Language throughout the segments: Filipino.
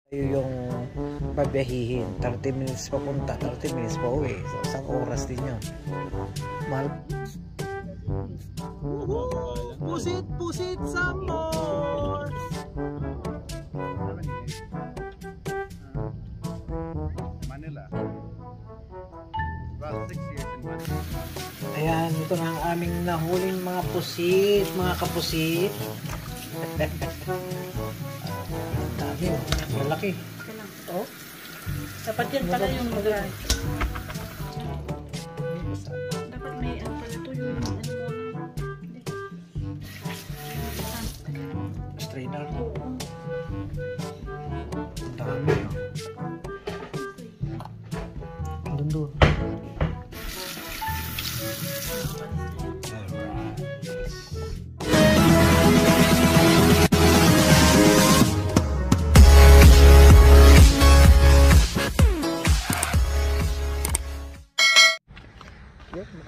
yung babiyahihin 30 minutes papunta, 30 minutes pa uwi, so isang oras din yun. Mahal. Pusit some more. Manila. About 6 years in Manila. Ayan, ito na ang aming nahuling mga pusit, mga kapusit. Ang dami, malaki. Oh. Dapat yan pala yung lugar. Dapat may ano pala ito yung Strainer. Ang dami. Doon doon.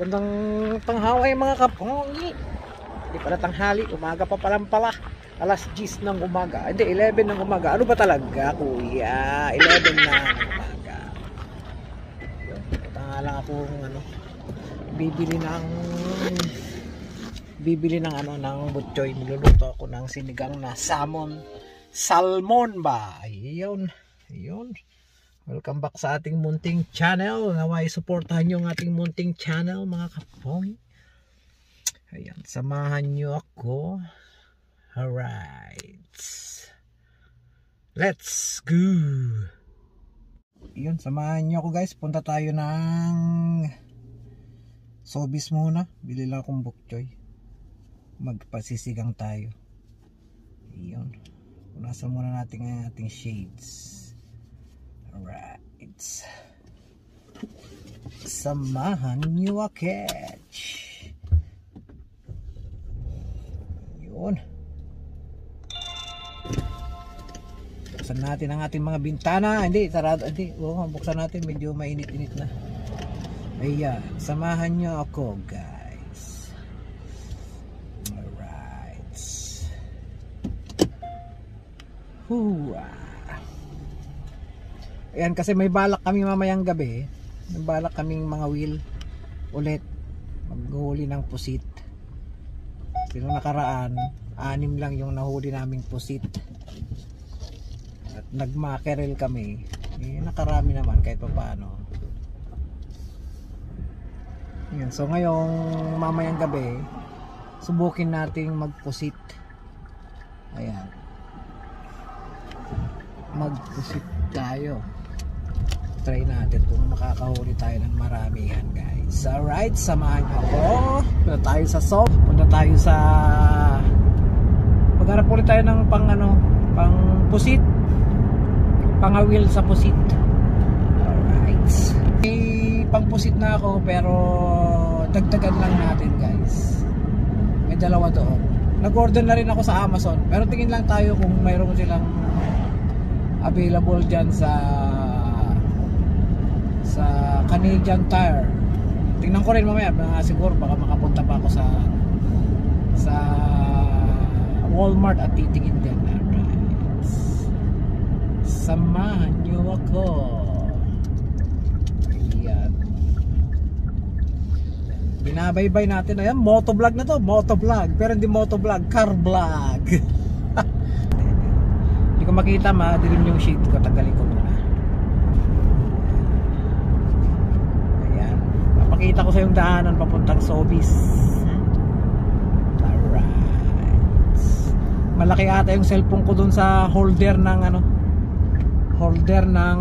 Magandang tanghaway mga kapongi. Hindi pala tanghali, umaga pa pala. Alas 10 ng umaga. Hindi, 11 ng umaga. Ano ba talaga, kuya? 11 na ng umaga. Tanga lang ako bibili ng butchoy. Niluluto ako ng sinigang na salmon ba? Ayun. Welcome back sa ating munting channel. Naway suportahan nyo ang ating munting channel mga kapoy. Ayan, samahan nyo ako. Alright, let's go. Yun, samahan nyo ako guys. Punta tayo ng Sobeys muna. Bili lang akong bukchoy. Magpasisigang tayo. Yun, punasan muna natin ang ating shades. Alright, samahan nyo aketch. Yun, buksan natin ang ating mga bintana. Hindi, sarado. Hindi, buksan natin, medyo mainit-init na. Ayan, samahan nyo ako guys. Alright. Ayan, kasi may balak kami mamayang gabi. May balak kaming mga wheel ulit maghuli ng pusit. Pero nakaraan 6 lang yung nahuli naming pusit. At nagmakerel kami. Nakarami naman kahit pa paano. Ayan, so ngayong mamayang gabi subukin nating magpusit. Ayan, magpusit tayo. Try natin kung makakahuli tayo ng maramihan guys. Alright, samahan ako. Punta tayo sa punta tayo sa maghanap ulit tayo ng pang pusit, pangawil sa pusit. Alright, may pang pusit na ako pero dagdagan lang natin guys. May dalawa doon. Nag-order na rin ako sa Amazon pero tingin lang tayo kung mayroon silang available dyan sa Canadian Tire. Tingnan ko rin mamaya, siguro baka makapunta pa ako sa Walmart at titingin din. Alright, samahan nyo ako. Ayan, binabaybay natin. Ayan, motovlog na to, motovlog, pero hindi motovlog, car vlog. Hindi ko makita, madilim yung shade ko, tagalin ko muna. Ayan, papakita ko sa yung daanan papuntang Sobeys. Alright, malaki ata yung cellphone ko dun sa holder ng holder ng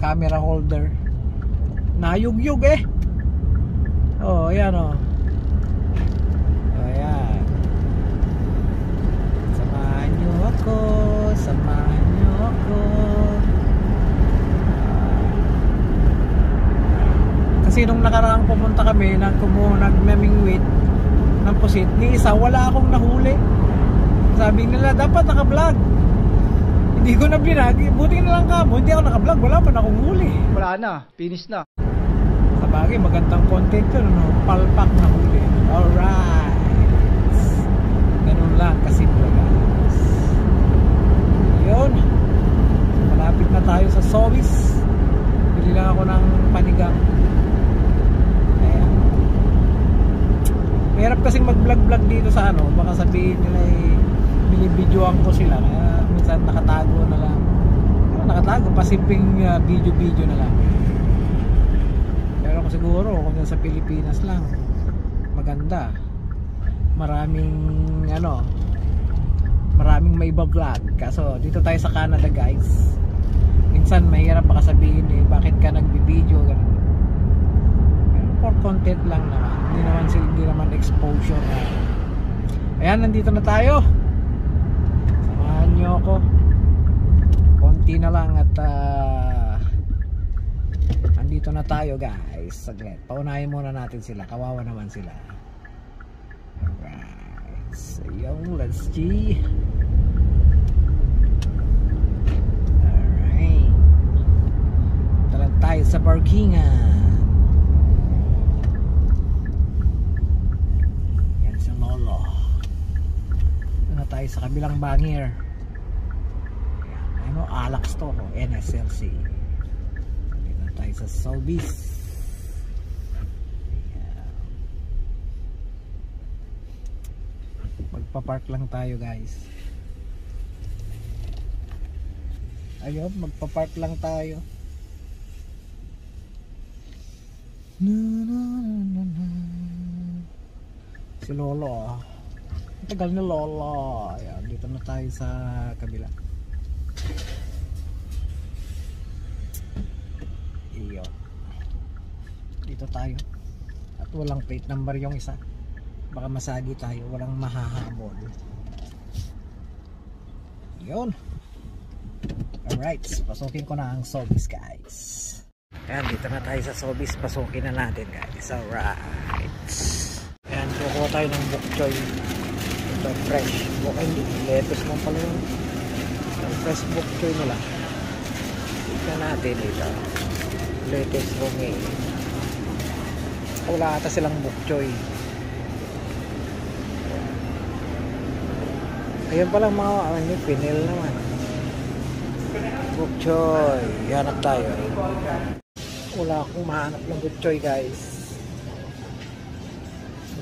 camera holder. Nayugyug eh. Oh, ayan oh. Ayan, samahan nyo ako. Kasi nung nakaraang pumunta kami, nagmamingwit ng pusit, ni isa wala akong nahuli. Sabi nila dapat naka-vlog. Hindi ko na binag. Buti na lang kamo, hindi ako naka-vlog, wala pa na akong huli. Wala na, finish na. Sabagay, magandang content yun, palpak na huli. Alright, ganun lang kasimple guys. Yun. baka sabihin nila binibidyoan ko sila, kaya minsan nakatago na lang. Nakatago, pasimpleng video na lang. Pero kung siguro kung sa Pilipinas lang, maganda, maraming may iba vlog. Kaso dito tayo sa Canada guys, minsan mahirap baka sabihin bakit ka nagbibideo ganun. For content lang naman, hindi naman exposure na. Ayan, nandito na tayo, samahan nyo ako konti na lang at andito na tayo guys. Saglit, paunahin muna natin sila, kawawa naman sila. Alright, so yung let's see. Alright, tara tayo sa parkingan. Yan si Lolo. Ito na tayo sa kabilang bangir. Alak store, NSLC. Dito tayo sa Sobeys. Magpa-park lang tayo guys. Ayun, magpa-park lang tayo. Si Lolo. Tagal ni Lolo. Ayan, dito na tayo sa kabila. Iyo. Dito tayo. At walang plate number yung isa. Baka masagi tayo, walang mahahabol. Yun. Alright, pasukin ko na ang Sobeys guys. Ayan, dito na tayo sa Sobeys. Pasukin na natin guys. Alright. Ayan, kukuha tayo ng bok choy. Ito fresh. Hindi, lettuce lang pala yun. Ang fresh bok choy nila. Tignan natin ito. Lettuce romaine. Wala ata silang bok choy. Ayan palang mga pinil naman. Bok choy. Hanap tayo. Wala akong mahanap ng bok choy guys.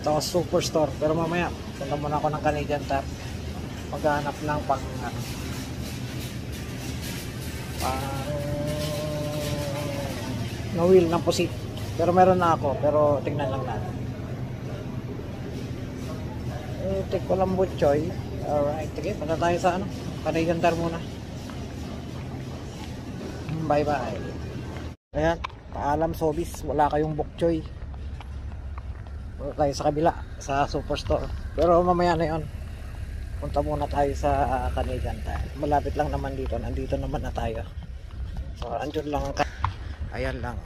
Ito ako superstore. Pero mamaya punta muna ako ng Canadian Tire. Maghanap lang pang no wheel ng pusit. Pero meron na ako. Pero tingnan lang natin. Take ko lang bok choy. Alright, sige, punta tayo sa Canadian Tire muna. Bye bye. Ayan, paalam Sobeys, wala kayong bok choy. Punta tayo sa kabila, sa superstore. Pero mamaya na yun, punta muna tayo sa Canadian Tire. Malapit lang naman dito, nandito naman na tayo. So, andun lang. Ayan lang.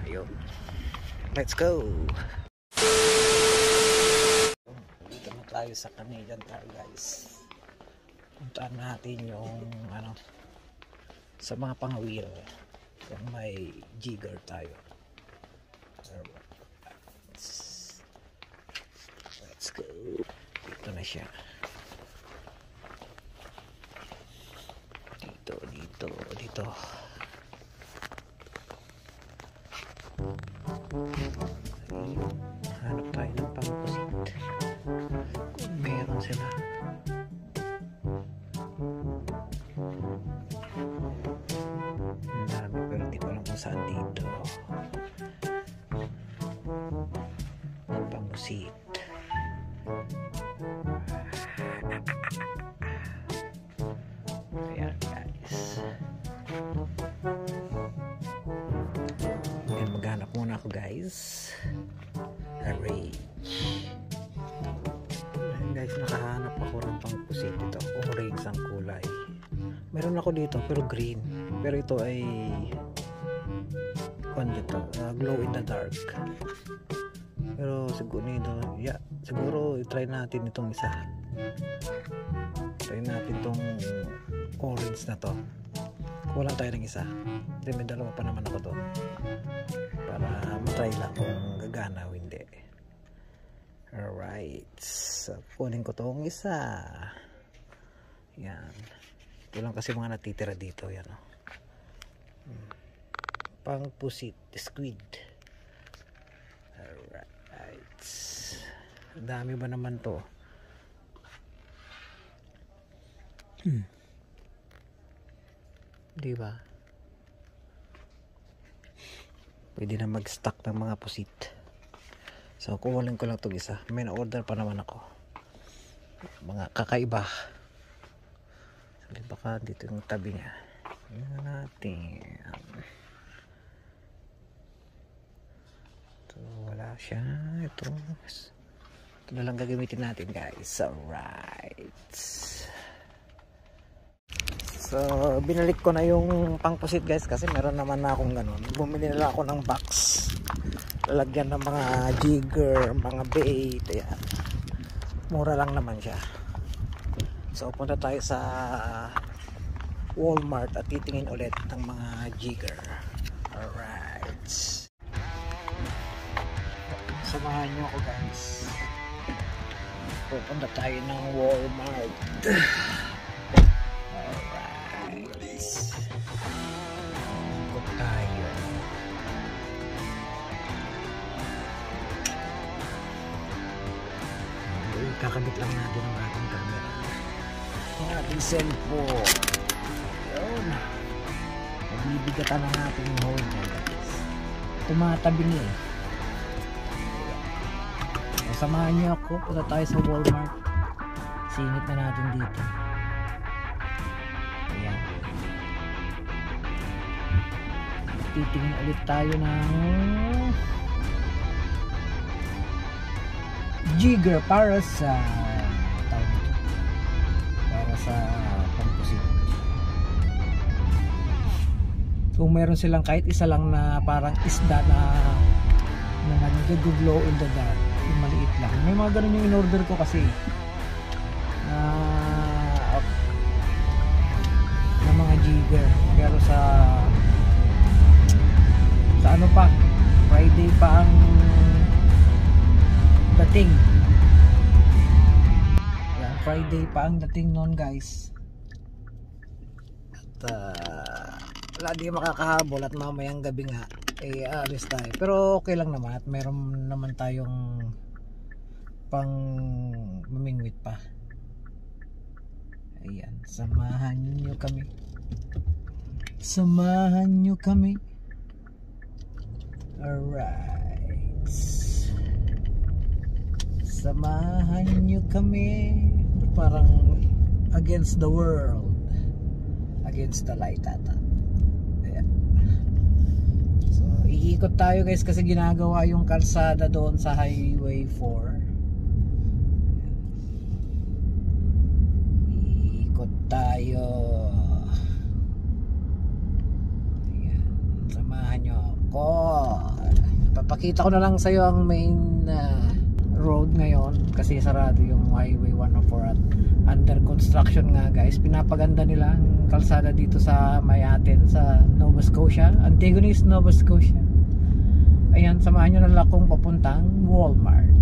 Ayun. Let's go. Tayo sa Canadian Tire guys. Puntaan natin yung sa mga pang-wheel. Kung may jigger tayo. Let's go. Dito na siya. Dito. Hanap tayo ng pang-pusit. Meron sila. Ang dami pero di ko alam kung saan dito. Pangmusit. Ayan guys. Ayan, maghanap muna ako guys. Arrange. Guys, nakahanap ako ng pangpusit. Ito, orange ang kulay. Meron ako dito pero green. Pero ito ay glow in the dark. Pero siguro i-try natin itong isa. Try natin itong orange na to. Kulang tayo ng isa. Hindi, may dalawa pa naman ako doon. Para matry lang kung gagana o hindi. Alright, so kunin ko tong isa. Yan. Ito lang kasi mga natitira dito. Yan, pang pusit, squid. Alright. Dami ba naman to? Di ba? Pwede na mag-stock ng mga pusit. So kukunin ko lang itong isa. May na-order pa naman ako. Mga kakaiba. So baka dito yung tabi niya. Tingnan natin. Ito wala siya. Ito na lang gagamitin natin guys. Alright. So binalik ko na yung pangpusit guys kasi meron naman na akong ganun. Bumili na lang ako ng box. Lalagyan ng mga jigger, mga bait. Ayan. Mura lang naman siya. So punta tayo sa Walmart at titingin ulit ng mga jigger. Alright. Samahan nyo ako guys. Pupunta tayo ng Walmart. Kakabit lang natin ang ating camera, ang ating cellphone. Yun, mabibigatan na natin yung hold niya guys. Tumatabi niya eh. Samahan niyo ako, punta tayo sa Walmart. Singit na natin dito. Ayan, titingin ulit tayo ng jigger para sa pangpusit. Kung meron silang kahit isa lang na parang isda na nag-glow in the dark, yung maliit lang, may mga ganun yung in-order ko kasi na mga jigger, pero sa ano pa, Friday pa ang dating. Yan, Friday pa ang dating noon guys. At wala di makakahabol at mamayang gabi nga aalis tayo. Pero okay lang naman at meron naman tayong pang mamingwit pa. Ayan, samahan nyo kami. Samahan nyo kami. Alright. Samahan nyo kami. Parang against the world, against the light ata. Ayan. So iikot tayo guys kasi ginagawa yung kalsada doon sa Highway 4. Iikot tayo. Ayan. Samahan nyo ako. Papakita ko na lang sa'yo ang main road ngayon kasi sarado yung Highway 104 at under construction nga guys. Pinapaganda nila ang kalsada dito sa Mayaten sa Nova Scotia, Antigonish, Nova Scotia. Ayan, samahan nyo na lang akong papuntang Walmart.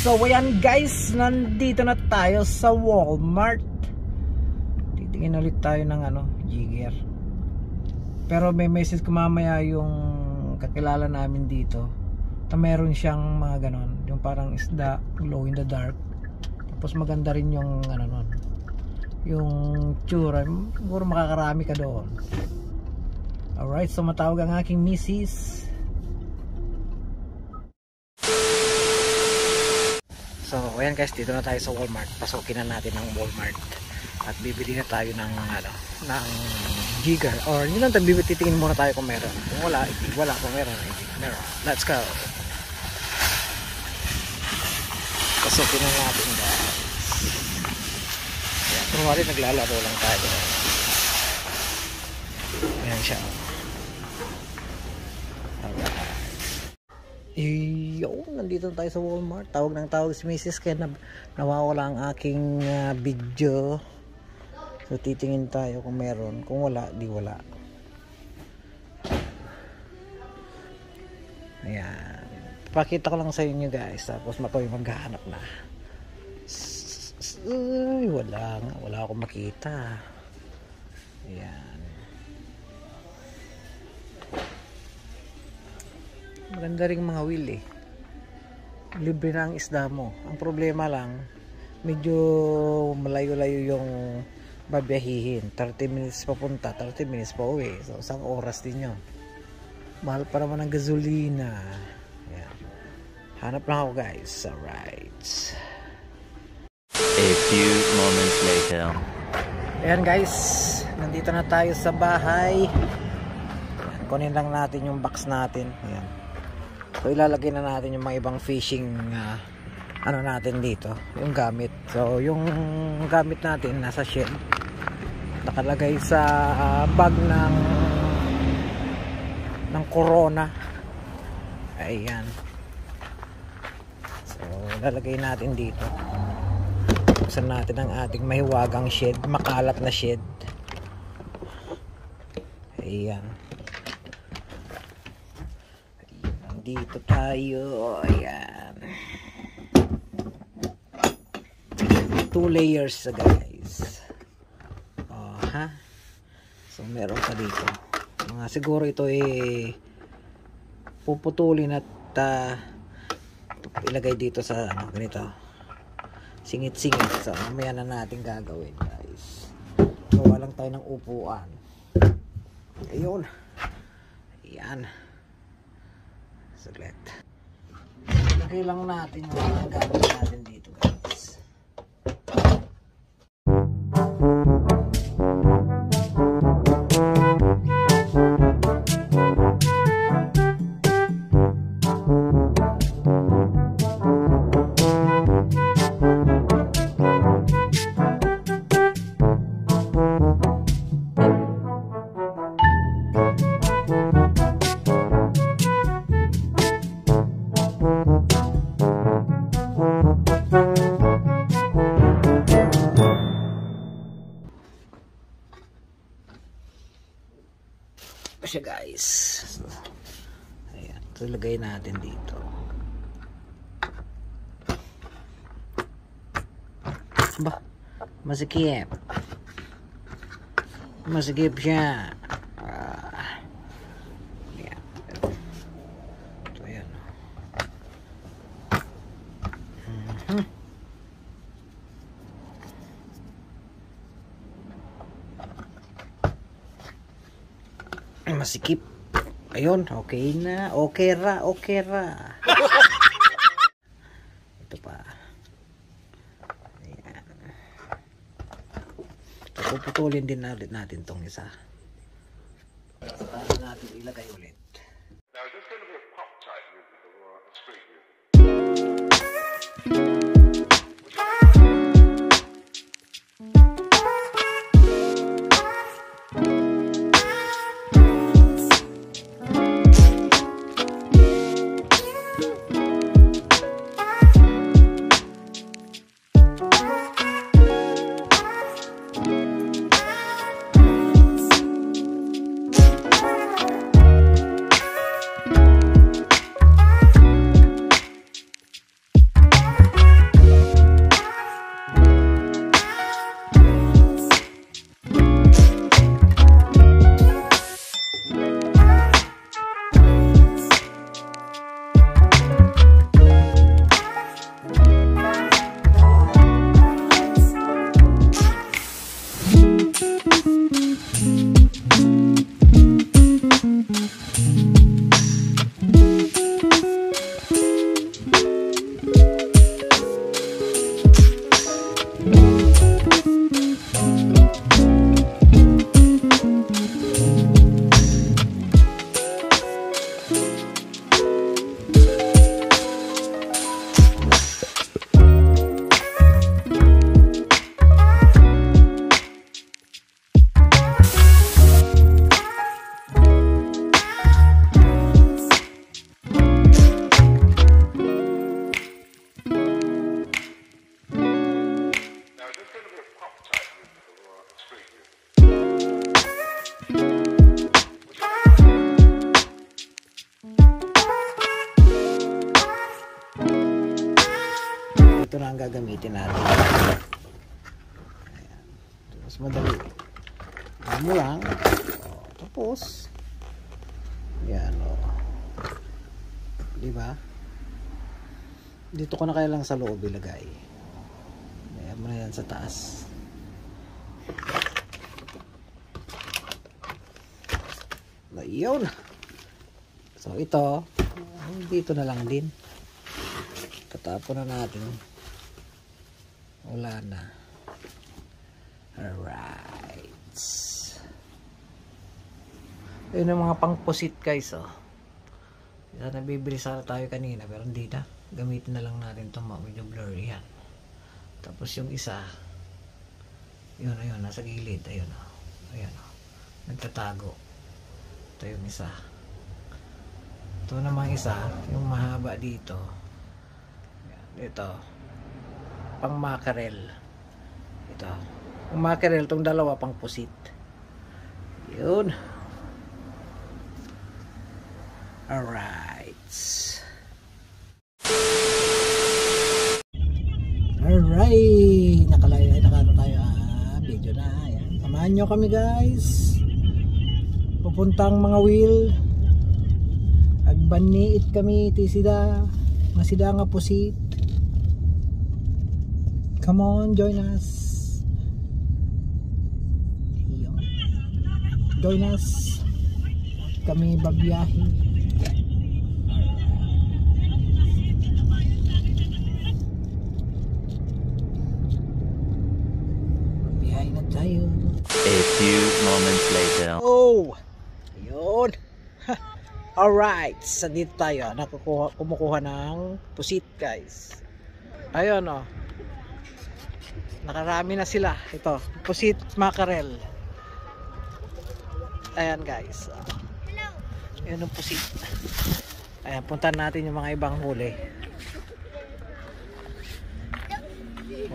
So ayan guys, nandito na tayo sa Walmart. Titingin ulit tayo ng Jigger. Pero may message ko mamaya yung kakilala namin dito. Meron siyang mga ganon, yung parang isda, glow in the dark. Tapos maganda rin yung nun, yung tsura. Siguro makakarami ka doon. Alright, so matawag ang aking misis. So ayan guys, dito na tayo sa Walmart. Pasukin na natin ang Walmart at bibili na tayo ng ng Jigger, or yun lang, titingin muna tayo kung meron. Kung wala, hindi wala. Kung meron, hindi meron. Let's go. Pasukin na natin guys. Ayan, kung wala, naglalaro lang tayo. Ayan siya. Yo, nandito tayo sa Walmart. Tawag ng tawag si Mrs. kaya nawawala ang aking video. So titingin tayo kung meron. Kung wala, di wala. Ayan. Pakita ko lang sa inyo guys. Tapos makoy maghahanap na. Uy, wala nga. Wala akong makita. Ayan. Maganda rin mga wheel eh. Libre na ang isda mo. Ang problema lang, medyo malayo-layo yung babiyahihin. 30 minutes papunta, 30 minutes pa uwi. So, isang oras din yun. Mahal pa naman ang gasolina. Ayan. Hanap lang ako guys. Alright. A few moments later. Ayan guys. Nandito na tayo sa bahay. Ayan, kunin lang natin yung box natin. Ayan. So ilalagay na natin yung mga ibang fishing natin dito, yung gamit. So yung gamit natin nasa shed, nakalagay sa bag ng Corona. Ayan. So ilalagay natin dito. Buksan natin ang ating mahiwagang shed, makalat na shed. Ayan. Dito tayo. Ayan. 2 layers guys. Oh, ha? So meron pa dito. Siguro ito puputulin at ilagay dito sa ganito. Singit-singit. So mamaya na natin gagawin guys. Gawa lang tayo ng upuan. Ayun. Ayan. Saglit. Lagay lang natin yung mga gamit natin dito guys. siya guys. So, ayan, so ilagay natin dito. Ba, masikip. Masikip siya. Ayan. So ayan. Masikip. Ayun, okay na. Okay ra. Ito pa. Ayan. Puputulin din ulit natin tong isa. Para natin ilagay ulit. Now, is this going to be a pop type music or a street music? Ito na ang gagamitin natin. Ayan. Mas madali. Mo lang. Tapos yan o. Diba? Dito ko na kaya lang sa loob ilagay. Ayan mo na yan sa taas. Ayun. So ito dito na lang din. Tatapon na natin. Wala na. Alright. Ayun ang mga pangpusit guys oh. Sana bibili sana tayo kanina pero hindi na. Gamitin na lang natin itong medyo blurry yan. Tapos yung isa yun ayun nasa gilid. Ayun oh. Ayun oh. Nagtatago. Ito yung isa. Ito namang isa yung mahaba dito. Ito pang mackerel. Ito ang mackerel, itong dalawa pang pusit. Yun. Alright. Alright, nakano tayo video na. Ayan. Samahan nyo kami guys, pupuntang mga wheel agbaniit kami tisida masida nga pusit. Come on, join us. Join us. Kami babiyahe. Babiyahe na tayo. A few moments later. Oh! Ayun. Alright. So dito tayo. Kumukuha ng pusit guys. Ayun oh. Nakarami na sila. Ito, pusit mackerel. Ayan guys. Ayan ang pusit. Ayan, puntahan natin yung mga ibang huli.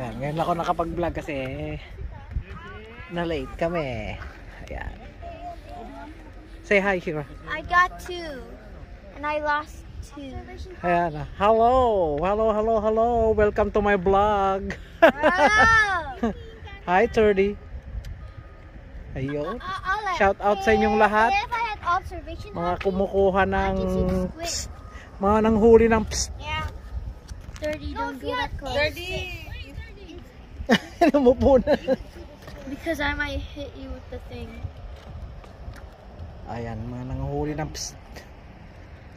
Ayan, ngayon ako nakapag-vlog kasi na late kami. Ayan. Say hi, Shira. I got 2, and I lost 2. Ayan. Hello. Welcome to my vlog. Oh! Hi, 30. Ayun. I'll Shout out sa inyong lahat. If I had observation, Mga kumukuha ng I can see the psst. squid. Mga nanghuli ng psst. Yeah. 30, don't go that close. 30. Umupo na. Because I might hit you with the thing. Ayan, mga nanghuli ng psst.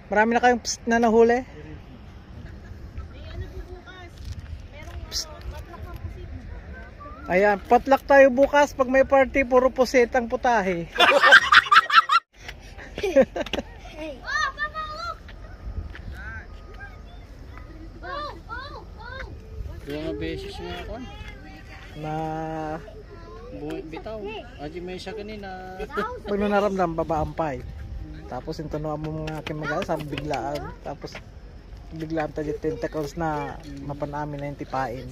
Marami na kayong psst na nahuli? Psst. Ayan, potluck tayo bukas pag may party, puro pusit ang putahe. Hey. Oh, Papa, look! Yung beses nga ako. Na Bitaw. Aji may siya kanina. pag naramdam, babaampay. Tapos yung tunuan mo mga aking mag-alas, sabi biglaan. Tapos biglaan tayo yung tentacles na mapanamin na yung tipain.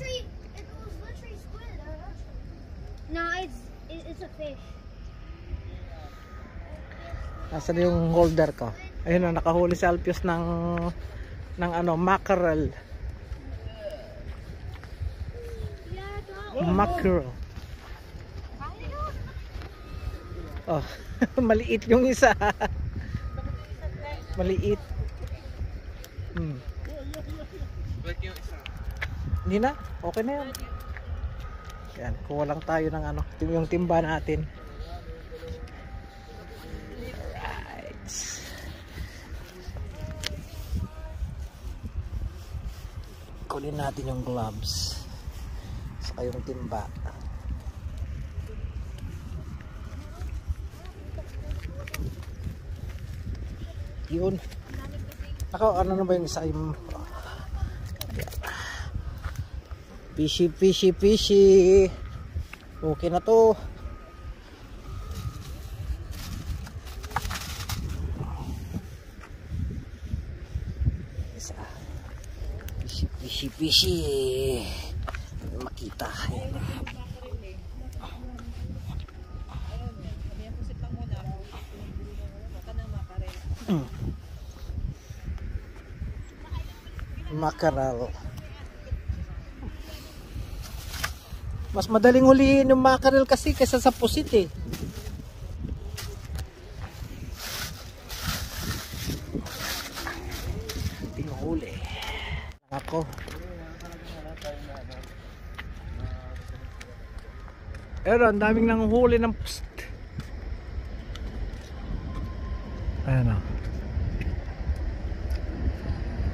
No, it's a fish. Nasaan yung holder ko? Ayun na, nakahuli si Alpios ng ano, mackerel. Mackerel. Oh, maliit yung isa. Maliit. Hindi na, okay na yan. Yan, kuha lang tayo ng ano, yung timba natin. Alright. Kunin natin yung gloves. Saka yung timba. Yun. Ako, ano na ba yung isa yung fishy. Okay na to. Isa. Fishy. Makita. Mackerel. Mas madaling hulihin yung mackerel kasi kaysa sa pusit eh. Tinuhuli. Ako. Pero ang daming nanghuli ng psst. Ayan o.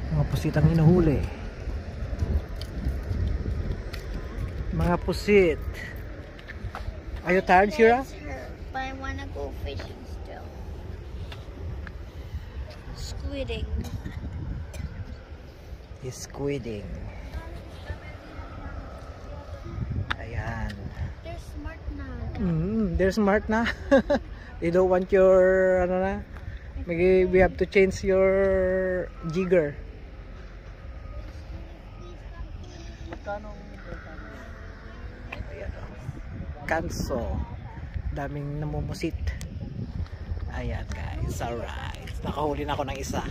Mga pusit ang hinuhuli. Mga pusit. Are you tired, Shira? But I wanna go fishing still. Squidding. He's squidding. Ayan. They're smart now. They're smart na. They don't want your, ano na, maybe we have to change your jigger. Kanso. Daming namumusit. Ayan guys, alright. Nakahuli na ako ng isa.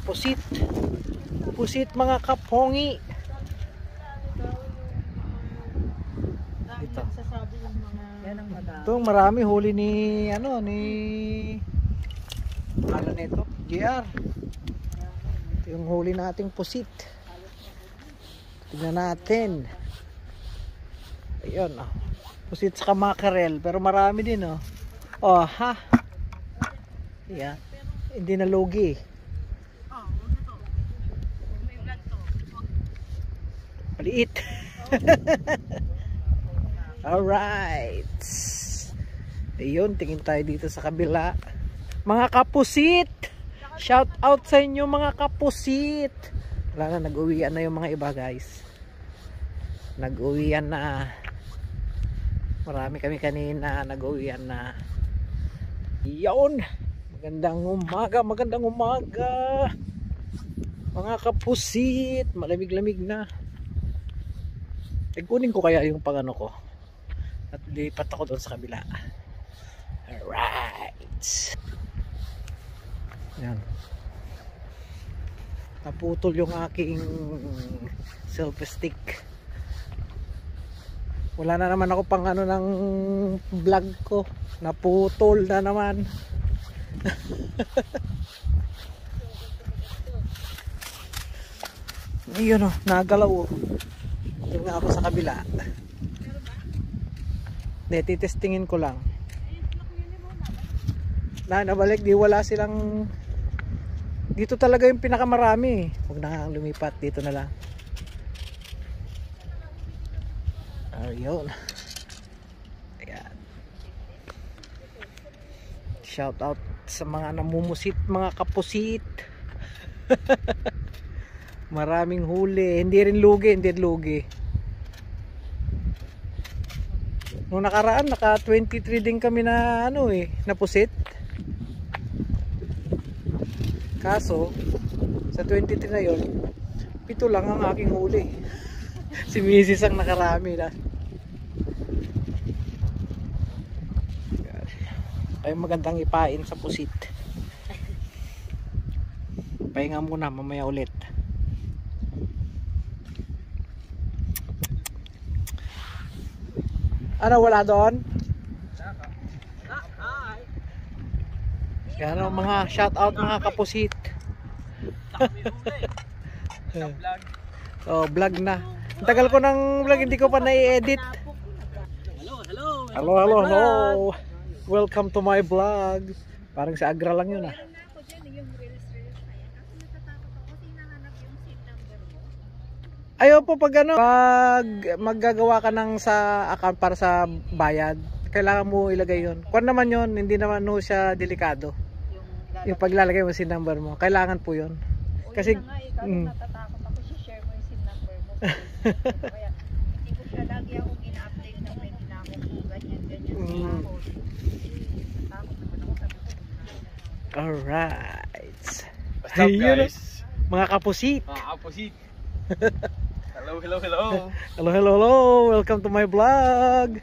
pusit. Pusit mga kapongi. Ito. Sasabi yung mga... Yan ang madami. Ito marami huli ni ano ni ano nito? JR. Ito yung huli nating pusit. Tingnan natin. Ayun oh. Pusit sa mackerel pero marami din oh. Oh ha. Yan. Hindi na logi. Maliit. Alright. Ayun, tingin tayo dito sa kabila. Mga kapusit! Shout out sa inyo mga kapusit! Wala na, nag-uwian na yung mga iba guys. Nag-uwian na. Marami kami kanina, nag-uwian na. Yun! Magandang umaga, magandang umaga! Mga kapusit! Malamig-lamig na. Kunin ko kaya yung pangano ko. At lipat ako doon sa kabila. Alright. Yan. Naputol yung aking selfie stick. Wala na naman ako pang ano ng vlog ko. Naputol na naman. Ayun o, nagalaw o. Doon nga ako sa kabila. Hindi, titestingin ko lang. Nabalik, di wala silang. Dito talaga yung pinakamarami. Huwag na nga lumipat, dito na lang. Ayun. Ayan. Shout out sa mga namumusit, mga kapusit. Maraming huli. Hindi rin lugi, hindi rin lugi. Nung nakaraan, naka 23 din kami na ano eh, napusit. Kaso, sa 23 na yon, 7 lang ang aking huli. Si Mrs. ang nakarami na. Ay magandang ipain sa pusit. Pahinga muna, mamaya ulit. Ano, wala doon? Yan o, mga shout out mga kapusit. Oh, vlog na. Ang tagal ko ng vlog, hindi ko pa na-i-edit. Hello. Welcome to my vlog. Parang sa Agra lang yun ah. Ayaw po pag ano, pag maggagawa ka ng sa account para sa bayad, kailangan mo ilagay yun. Kung naman yun, hindi naman no siya delikado. Yung paglalagay mo SIM number mo, kailangan po yun. Kasi natatakot ako, share mo yung SIM number mo. Kaya hindi ko siya lagi ako gina-update na may ginamit ko ganyan. Natakot naman ako, sabi ko. alright. What's up guys? Mga kapusit. Mga kapusit. Hello. Hello. Welcome to my vlog.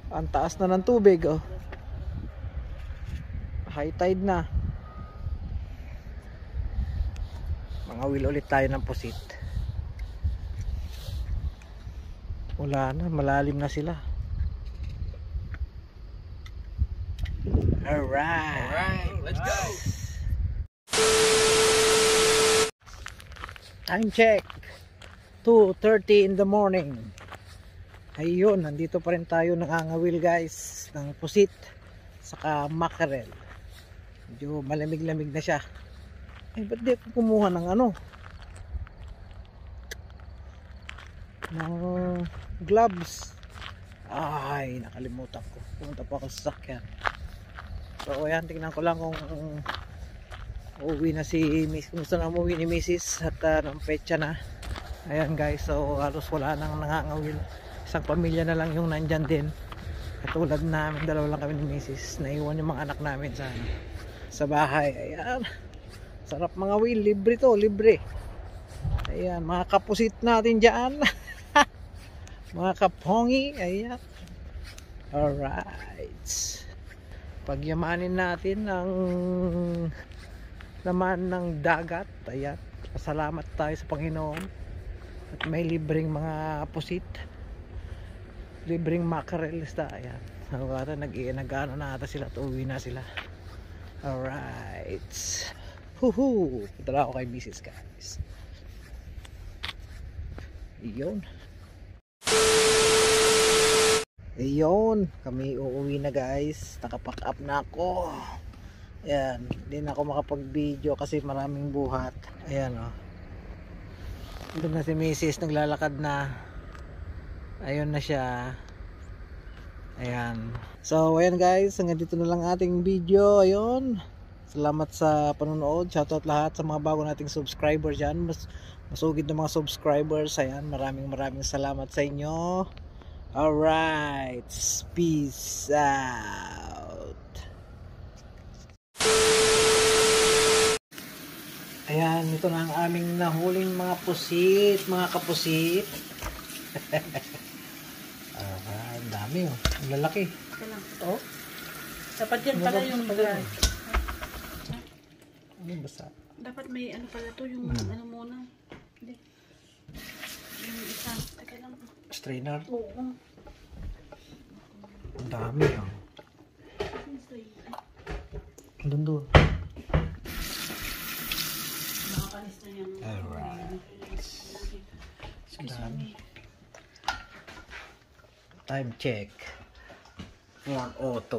Ang taas na ng tubig oh. High tide na. Mangawil ulit tayo ng pusit. Wala na, malalim na sila. Alright, Let's go. Time check 2:30 in the morning. Ayun, nandito pa rin tayo nangangawil guys ng pusit saka mackerel. Medyo malamig-lamig na siya. Ay, ba't di ako kumuha ng ano? Ng gloves. Ay, nakalimutan ko. Pumunta pa ako sa sakyan. So, ayan, tingnan ko lang kung uuwi na si Miss, kung saan umuwi ni Mrs. at ng petsa na. Ayan guys, so halos wala nang nangangawil. Isang pamilya na lang yung nandyan din. Katulad namin, dalawa lang kami ni Mrs. Naiwan yung mga anak namin sa bahay. Ayan, sarap mga wheel, libre to, libre. Ayan, mga kapusit natin dyan. Mga kapongi. Ayan, alright, pagyamanin natin ng naman ng dagat. Ayan, salamat tayo sa Panginoon. At may libreng mga pusit, libreng mackerel isda. Ayan, nag-ano na ata sila at uwi na sila. Alright, huhu, punta na ako kay Mrs. guys. Iyon, kami uuwi na guys. Nakapack up na ako. Ayan, hindi na ako makapag video kasi maraming buhat. Ayan o, doon na si Mrs. naglalakad na. Ayun na siya. Ayan, so ayan guys, hanggang dito na lang ating video. Ayun, salamat sa panonood. Shoutout lahat sa mga bago nating subscribers dyan. Masugid na mga subscribers. Ayan, maraming salamat sa inyo. Alright, peace out. Ayan, ito na ang aming nahuling mga pusit, mga kapusit. Ang dami oh, ang lalaki. Oh, Dapat yan pala yung dry. ano basa? Dapat may ano pala to, yung ano muna. Hindi. Yung isa. Teka lang. Strainer. Oo. Ang dami oh. Doon. Nakakalis na yan. Alright. Ang dami. Time check. 4:02.